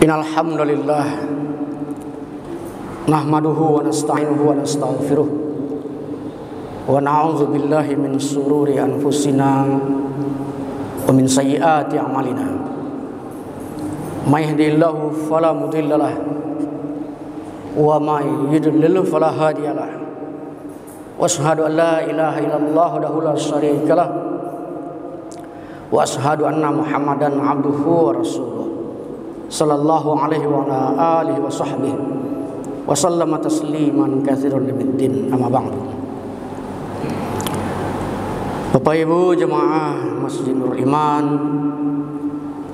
Innal hamdalillah nahmaduhu wa nasta'inuhu wa nastaghfiruh wa na'udzu billahi min shururi anfusina wa min sayyiati a'malina. May yahdihillahu fala mudhillalah wa may yudlil fala hadiyalah. Wa asyhadu an la ilaha illallah wahdahu la syarikalah wa asyhadu anna Muhammadan abduhu wa rasuluh sallallahu alaihi wa ala alihi wa sahbihi wa sallama tasliman katsiran libiddin, amma ba'du. Bapak Ibu jemaah Masjid Nur Iman,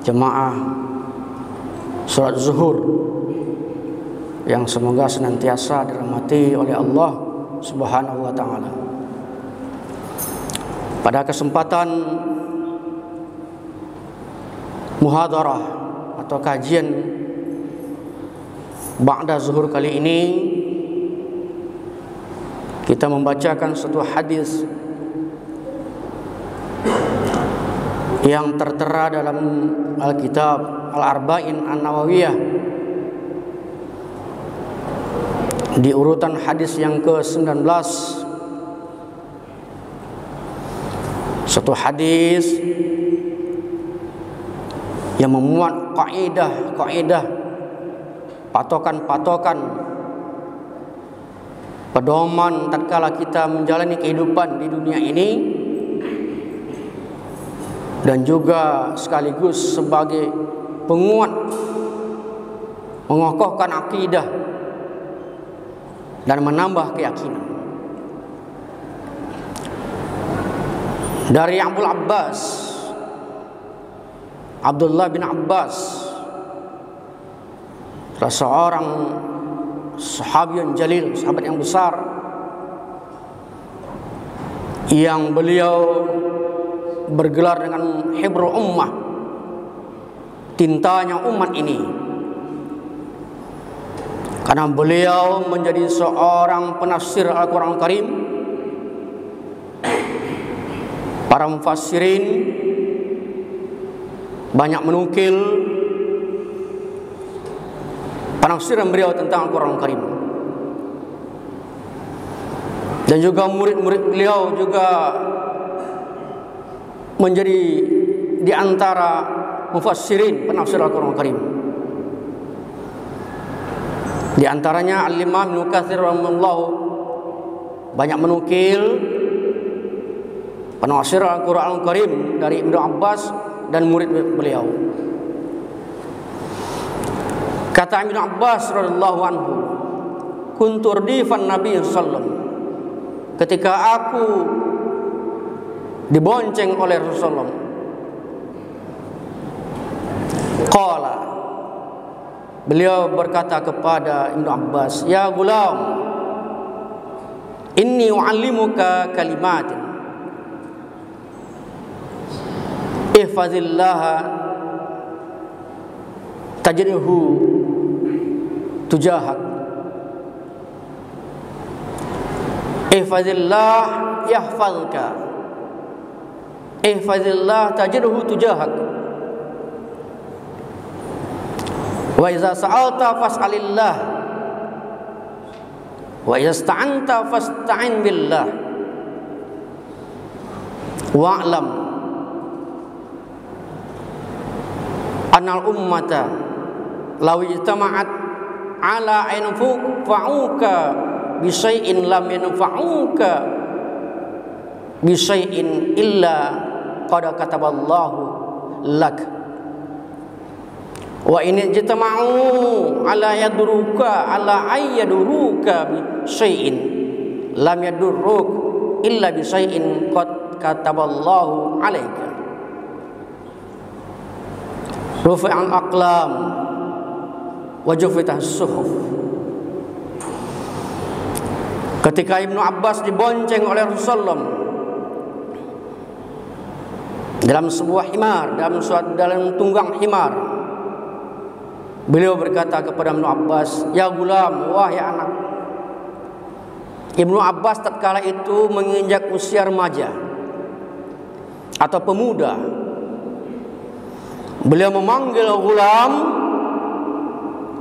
jemaah salat zuhur yang semoga senantiasa dirahmati oleh Allah Subhanahu wa taala. Pada kesempatan muhadarah atau kajian ba'da zuhur kali ini, kita membacakan satu hadis yang tertera dalam Alkitab Al-Arba'in An-Nawawiyah di urutan hadis yang ke-19. Satu hadis yang memuat kaidah-kaidah, patokan-patokan pedoman tatkala kita menjalani kehidupan di dunia ini, dan juga sekaligus sebagai penguat mengokohkan akidah dan menambah keyakinan. Dari Abdullah bin Abbas, salah seorang sahabat yang jalil, sahabat yang besar, yang beliau bergelar dengan hibrul ummah, tintanya umat ini, karena beliau menjadi seorang penafsir Al-Quran Karim. Para mufassirin banyak menukil penafsiran beliau tentang Al-Quran Karim, dan juga murid-murid beliau juga menjadi di antara mufassirin penafsir Al-Quran Karim. Di antaranya Al-Imam Ibnu Katsir rahimahullah banyak menukil penafsir Al-Quran Karim dari Ibnu Abbas dan murid beliau. Kata Ibnu Abbas radhiyallahu anhu, kuntu rdifan Nabi sallallahu alaihi wasallam, ketika aku dibonceng oleh Rasulullah, qala, beliau berkata kepada Ibnu Abbas, ya gulam, inni u'allimuka kalimatin ihfazillaha tajidhu tujahak. Ihfazillah yahfazka, ihfazillah tajidhu tujahak. Wa iza sa'alta fas'alillah, wa iza ista'anta fasta'in billah. Wa'lam annal ummata law ijtama'at ala an yanfa'uka bi syai'in lam yanfa'uka bi syai'in illa qad kataballahu lak. Wa in ijtama'u ala yadruka ala ayyaduruka bi syai'in lam yadurruk illa bi syai'in qad kataballahu alaika. Rufi'al aqlam wa jufitas suhuf. Ketika Ibnu Abbas dibonceng oleh Rasulullah dalam sebuah himar, dalam tunggang himar, beliau berkata kepada Ibnu Abbas, ya gulam, wahai anak. Ibnu Abbas tatkala itu menginjak usia remaja atau pemuda. Beliau memanggil gulam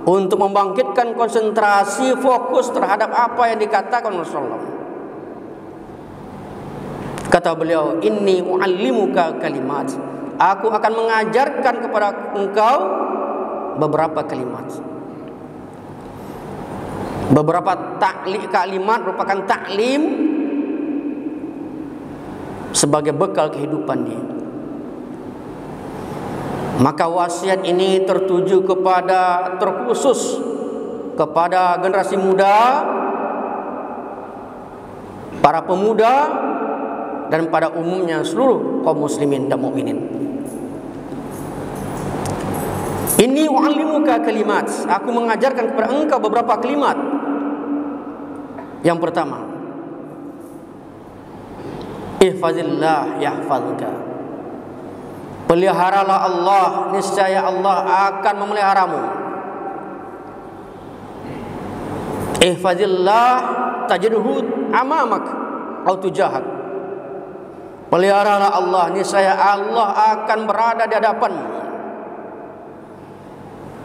untuk membangkitkan konsentrasi fokus terhadap apa yang dikatakan Rasulullah. Kata beliau, inni u'allimuka kalimat, aku akan mengajarkan kepada engkau beberapa kalimat. Beberapa kalimat merupakan taklim sebagai bekal kehidupan dia. Maka wasiat ini tertuju kepada, terkhusus kepada generasi muda, para pemuda, dan pada umumnya seluruh kaum muslimin dan mukminin. Inni u'allimuka kalimat, aku mengajarkan kepada engkau beberapa kalimat. Yang pertama, ihfazillah yahfazka. Peliharalah Allah, niscaya Allah akan memeliharamu. Ihfazillah tajidhu amamak atau tujahak. Peliharalah Allah, niscaya Allah akan berada di hadapanmu.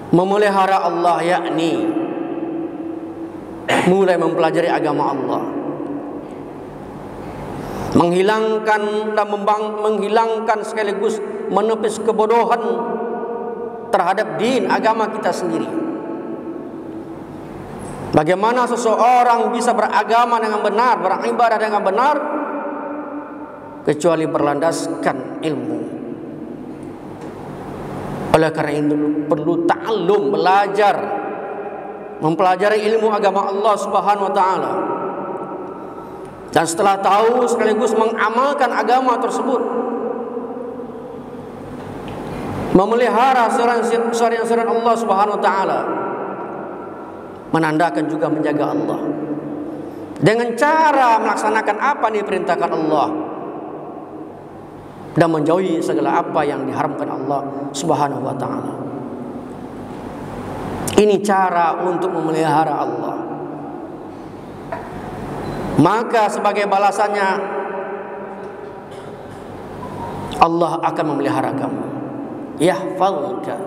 Memelihara Allah yakni mulai mempelajari agama Allah, menghilangkan dan menghilangkan sekaligus menepis kebodohan terhadap din agama kita sendiri. Bagaimana seseorang bisa beragama dengan benar, beribadah dengan benar, kecuali berlandaskan ilmu. Oleh karena itu perlu ta'allum, belajar, mempelajari ilmu agama Allah Subhanahu wa taala. Dan setelah tahu sekaligus mengamalkan agama tersebut, memelihara syariat Allah Subhanahu wa taala, menandakan juga menjaga Allah dengan cara melaksanakan apa yang diperintahkan Allah dan menjauhi segala apa yang diharamkan Allah Subhanahu wa taala. Ini cara untuk memelihara Allah. Maka sebagai balasannya Allah akan memelihara kamu. Yahfazka.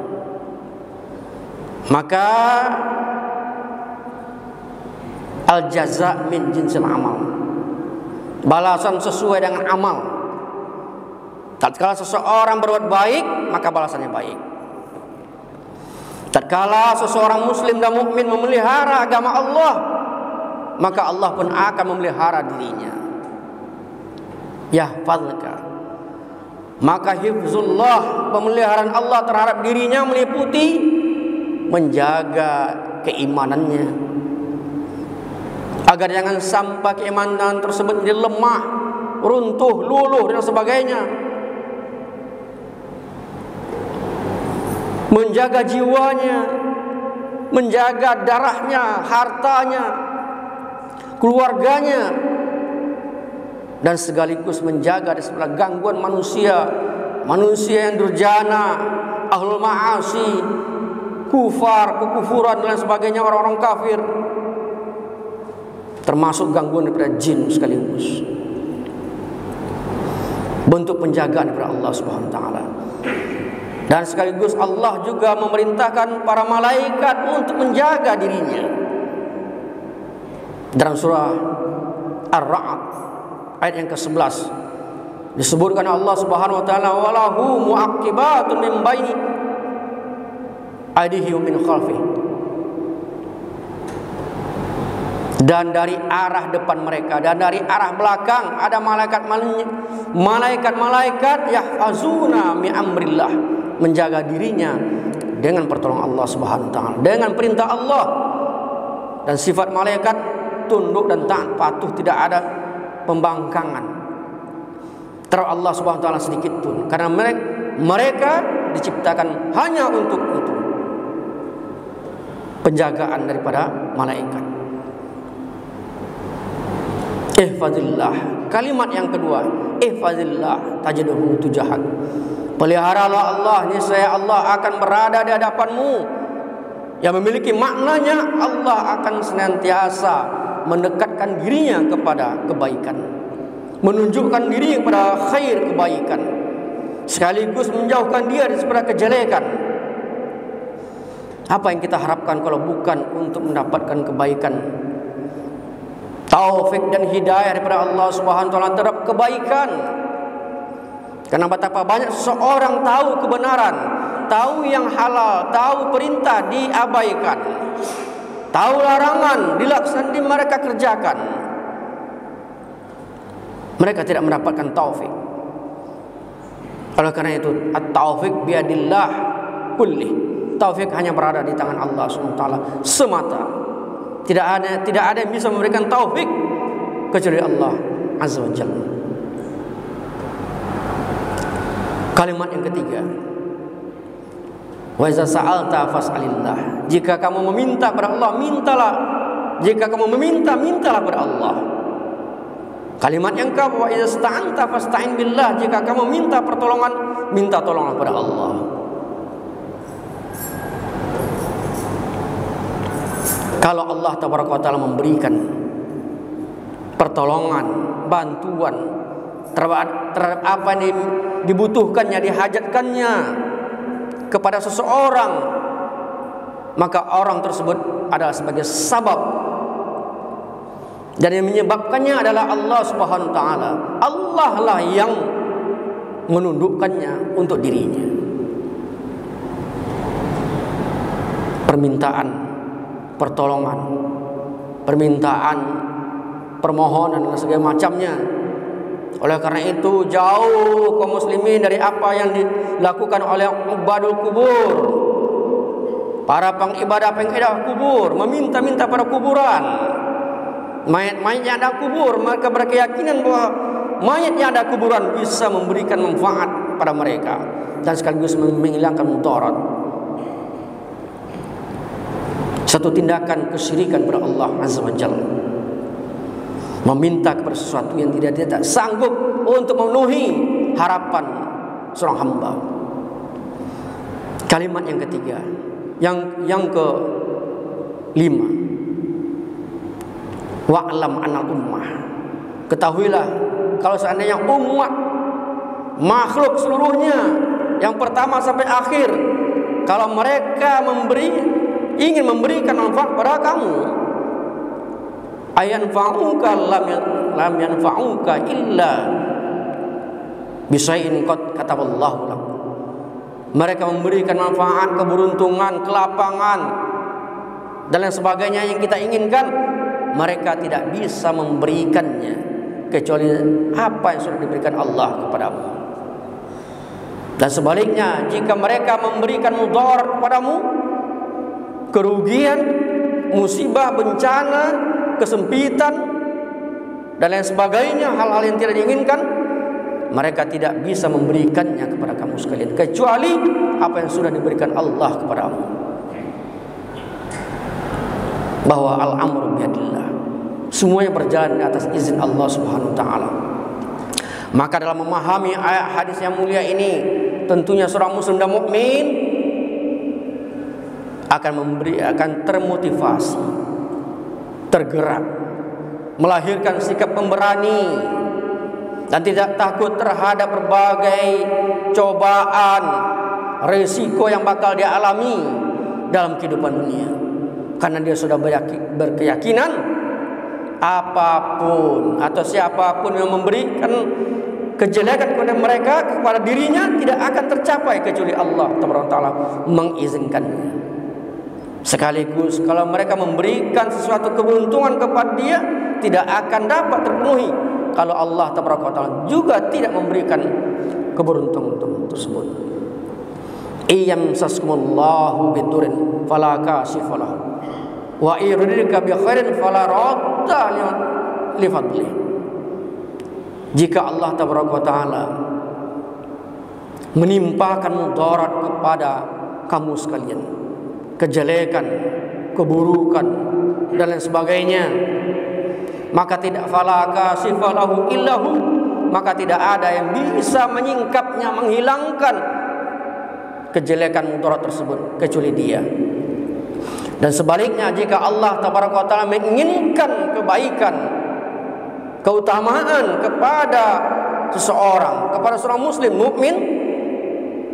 Maka al-jaza min jinsil amal. Balasan sesuai dengan amal. Tatkala seseorang berbuat baik, maka balasannya baik. Tatkala seseorang muslim dan mukmin memelihara agama Allah, maka Allah pun akan memelihara dirinya. Yahfazka. Maka hifzullah, pemeliharaan Allah terhadap dirinya meliputi menjaga keimanannya, agar jangan sampai keimanan tersebut menjadi lemah, runtuh, luluh dan sebagainya. Menjaga jiwanya, menjaga darahnya, hartanya, keluarganya, dan sekaligus menjaga dari segala gangguan manusia yang durjana, ahlul ma'asi, kufar, kekufuran dan sebagainya, orang-orang kafir, termasuk gangguan daripada jin sekaligus. Bentuk penjagaan daripada Allah Subhanahu wa taala. Dan sekaligus Allah juga memerintahkan para malaikat untuk menjaga dirinya. Dalam surah Ar-Ra'd ayat yang ke-11 disebutkan Allah Subhanahu wa taala, walahu mu'aqibatun min baini aydihi wa min khalfihi. Dan dari arah depan mereka dan dari arah belakang ada malaikat yahfazuna min amrillah, menjaga dirinya dengan pertolongan Allah Subhanahu wa taala, dengan perintah Allah. Dan sifat malaikat tunduk dan taat patuh, tidak ada pembangkangan terhadap Allah Subhanahu wa taala sedikit pun, karena mereka diciptakan hanya untuk itu, penjagaan daripada malaikat. Ihfazillah. Kalimat yang kedua, ihfazillah tajidhu tujahak. Peliharalah Allah, niscaya Allah akan berada di hadapanmu. Yang memiliki maknanya Allah akan senantiasa mendekatkan dirinya kepada kebaikan, menunjukkan diri kepada khair, kebaikan, sekaligus menjauhkan dia daripada kejelekan. Apa yang kita harapkan kalau bukan untuk mendapatkan kebaikan, taufik dan hidayah daripada Allah Subhanahu wa taala terhadap kebaikan. Karena betapa banyak seseorang tahu kebenaran, tahu yang halal, tahu perintah diabaikan, tahu larangan dilaksanakan, mereka kerjakan. Mereka tidak mendapatkan taufik. Oleh karena itu, at-taufik biadillah kulli. Taufik hanya berada di tangan Allah SWT semata. Tidak ada yang bisa memberikan taufik kecuali Allah Azza wa Jalla. Kalimat yang ketiga, wa iza sa'alta fas'alillah. Jika kamu meminta kepada Allah, mintalah. Jika kamu meminta, mintalah kepada Allah. Kalimat yang kedua, wa iza sta'anta fasta'in billah. Jika kamu minta pertolongan, minta tolonglah kepada Allah. Kalau Allah Tabaraka wa Ta'ala memberikan pertolongan, bantuan terhadap apa yang dibutuhkannya, dihajatkannya kepada seseorang, maka orang tersebut adalah sebagai sabab, dan yang menyebabkannya adalah Allah Subhanahu wa taala. Allah lah yang menundukkannya untuk dirinya. Permintaan pertolongan, permintaan permohonan dan segala macamnya. Oleh karena itu, jauh kaum muslimin dari apa yang dilakukan oleh ubadul kubur, para pengibadah kubur, meminta-minta pada kuburan. Mayat-mayat yang ada kubur, mereka berkeyakinan bahwa mayat yang ada kuburan bisa memberikan manfaat pada mereka dan sekaligus menghilangkan mudarat. Satu tindakan kesyirikan kepada Allah Azza wa Jalla, meminta kepada sesuatu yang tidak sanggup untuk memenuhi harapan seorang hamba. Kalimat yang ketiga, yang kelima, wa'lam anal ummah. Ketahuilah kalau seandainya umat, makhluk seluruhnya, yang pertama sampai akhir, kalau mereka ingin memberikan manfaat pada kamu, ayanfa'uka lam yanfa'uka illa bisyai'in qad kataballahu lak. Mereka memberikan manfaat, keberuntungan, kelapangan dan lain sebagainya yang kita inginkan, mereka tidak bisa memberikannya kecuali apa yang sudah diberikan Allah kepadamu. Dan sebaliknya, jika mereka memberikan mudarat kepadamu, kerugian, musibah, bencana, kesempitan dan lain sebagainya, hal-hal yang tidak diinginkan, mereka tidak bisa memberikannya kepada kamu sekalian kecuali apa yang sudah diberikan Allah kepadamu. Bahwa al-amru biadillah, semuanya berjalan di atas izin Allah Subhanahu wa taala. Maka dalam memahami ayat hadis yang mulia ini, tentunya seorang muslim dan mukmin akan termotivasi, tergerak, melahirkan sikap pemberani dan tidak takut terhadap berbagai cobaan, risiko yang bakal dia alami dalam kehidupan dunia. Karena dia sudah berkeyakinan apapun atau siapapun yang memberikan kejelekan kepada mereka, kepada dirinya, tidak akan tercapai kecuali Allah Taala mengizinkannya. Sekaligus kalau mereka memberikan sesuatu keberuntungan kepada dia, tidak akan dapat terpenuhi kalau Allah Taala juga tidak memberikan keberuntungan tersebut. Iyam saskumullahu bidurin fala kashifa lahu wa yuridka bi khairin fala radda li fadli. Jika Allah Taala menimpakan mudarat kepada kamu sekalian, kejelekan, keburukan dan lain sebagainya, maka tidak fala kashifa lahu illahu, maka tidak ada yang bisa menyingkapnya, menghilangkan kejelekan mudarat tersebut kecuali Dia. Dan sebaliknya, jika Allah Taala menginginkan kebaikan, keutamaan kepada seseorang, kepada seorang muslim mukmin,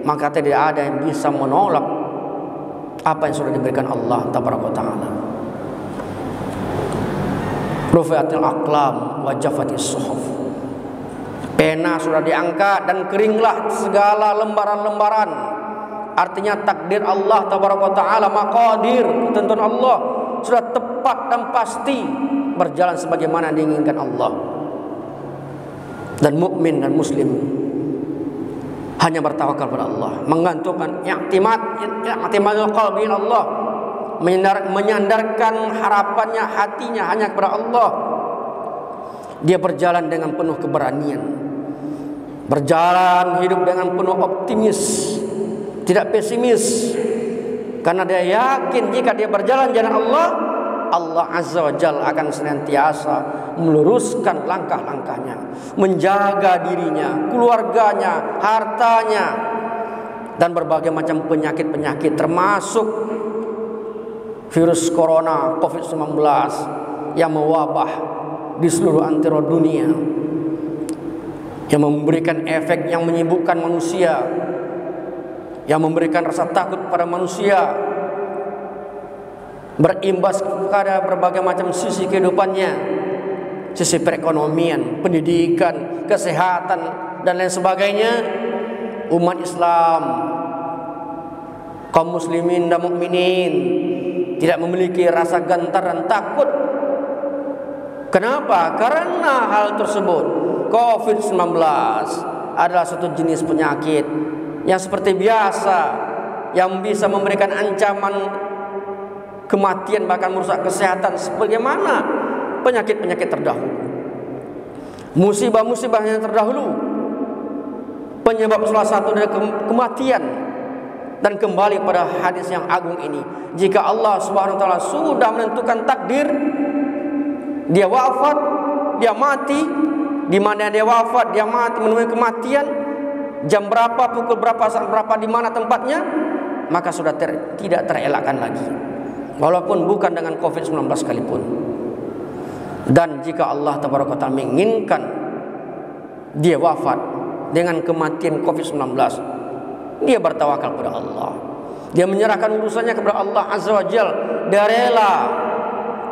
maka tidak ada yang bisa menolak apa yang sudah diberikan Allah tabaraka taala. Rufi'atil aqlam wa jaffatis suhuf. Pena sudah diangkat dan keringlah segala lembaran-lembaran. Artinya takdir Allah tabaraka taala, maqadir, ketentuan Allah sudah tepat dan pasti berjalan sebagaimana diinginkan Allah. Dan mukmin dan muslim hanya bertawakal pada Allah, menggantungkan i'timadul qalbi Allah, menyandarkan harapannya, hatinya hanya kepada Allah. Dia berjalan dengan penuh keberanian, berjalan hidup dengan penuh optimis, tidak pesimis, karena dia yakin jika dia berjalan jalan Allah, Allah Azza wa Jalla akan senantiasa meluruskan langkah-langkahnya, menjaga dirinya, keluarganya, hartanya, dan berbagai macam penyakit-penyakit termasuk virus corona COVID-19 yang mewabah di seluruh antero dunia, yang memberikan efek yang menyibukkan manusia, yang memberikan rasa takut pada manusia, berimbas kepada berbagai macam sisi kehidupannya, sisi perekonomian, pendidikan, kesehatan, dan lain sebagainya. Umat Islam, kaum muslimin dan mukminin tidak memiliki rasa gentar dan takut. Kenapa? Karena hal tersebut, COVID-19 adalah satu jenis penyakit yang seperti biasa, yang bisa memberikan ancaman kematian, bahkan merusak kesehatan sebagaimana penyakit-penyakit terdahulu, musibah-musibah yang terdahulu, penyebab salah satu dari kematian. Dan kembali pada hadis yang agung ini, jika Allah Subhanahu wa taala sudah menentukan takdir, dia wafat, dia mati, di mana dia wafat, dia mati, menemui kematian, jam berapa, pukul berapa, saat berapa, di mana tempatnya, maka sudah tidak terelakkan lagi, walaupun bukan dengan COVID-19 sekalipun. Dan jika Allah tabaraka ta'ala menginginkan dia wafat dengan kematian COVID-19, dia bertawakal kepada Allah, dia menyerahkan urusannya kepada Allah Azza wa Jalla, dia rela,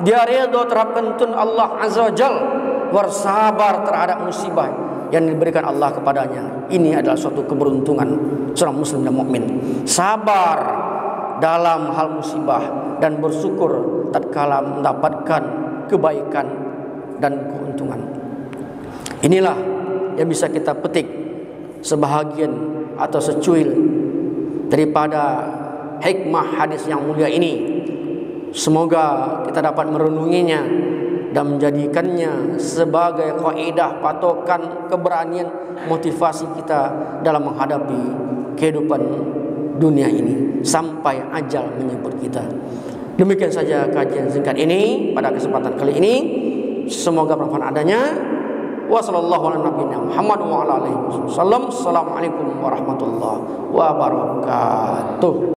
dia redha terhadap ketentuan Allah Azza wa Jalla, bersabar terhadap musibah yang diberikan Allah kepadanya. Ini adalah suatu keberuntungan seorang muslim dan mukmin, sabar dalam hal musibah dan bersyukur tatkala mendapatkan kebaikan dan keuntungan. Inilah yang bisa kita petik sebahagian atau secuil daripada hikmah hadis yang mulia ini. Semoga kita dapat merenunginya dan menjadikannya sebagai kaidah, patokan, keberanian, motivasi kita dalam menghadapi kehidupan dunia ini sampai ajal menyebut kita. Demikian saja kajian singkat ini pada kesempatan kali ini. Semoga bermanfaat adanya. Wassalamualaikum warahmatullahi wabarakatuh.